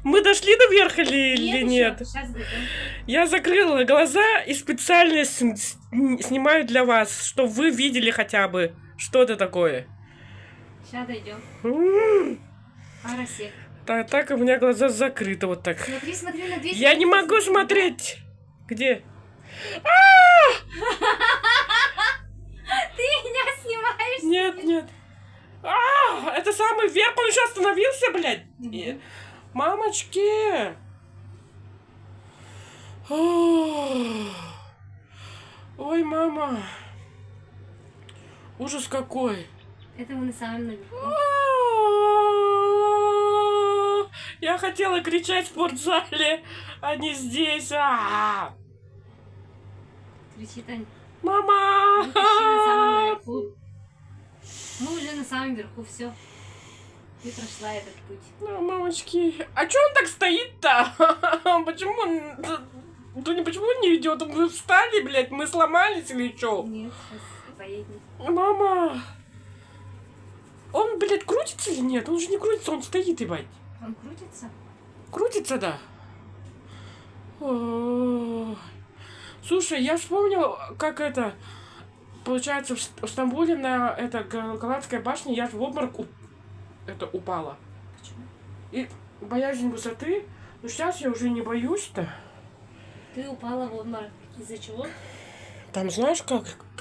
Мы дошли наверх или Нет, нет? Сейчас дойдем. Я закрыла глаза и специально снимаю для вас, чтобы вы видели хотя бы, что это такое. Сейчас дойдем. Арасек. Так у меня глаза закрыты вот так. Смотри, смотри на дверь. Я не могу смотреть. Где? Ты меня снимаешь? Нет. Это самый верх, он еще остановился, блядь. Мамочки. Ой, мама. Ужас какой. Это мы на самом наверху. Я хотела кричать в спортзале, а не здесь. Кричит Ань. Мама! Мы почти на самом наверху. Мы уже на самом верху, все. Ты прошла этот путь. Мамочки. А чё он так стоит-то? Почему он... Почему он не идет? Вы встали, блядь? Мы сломались или что? Нет, сейчас поедем. Мама! Он, блядь, крутится или нет? Он же не крутится, он стоит, ебать. Он крутится? Крутится, да. Ой. Слушай, я вспомнил, как это... Получается, в Стамбуле на это Галатской башне я в обморок упала. Почему? И боязнь высоты. Но сейчас я уже не боюсь-то. Ты упала в обморок. Из-за чего? Там знаешь,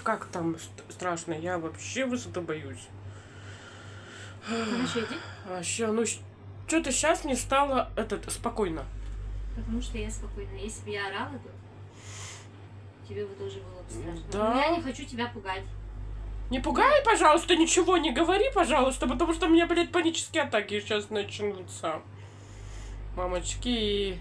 как там страшно? Я вообще высоты боюсь. Хорошо, иди. Вообще, ну что-то сейчас мне стало спокойно. Потому что я спокойна. Если бы я орала, то тебе бы тоже было бы страшно. Да. Но я не хочу тебя пугать. Не пугай, пожалуйста, ничего не говори, пожалуйста, потому что у меня, блядь, панические атаки сейчас начнутся. Мамочки.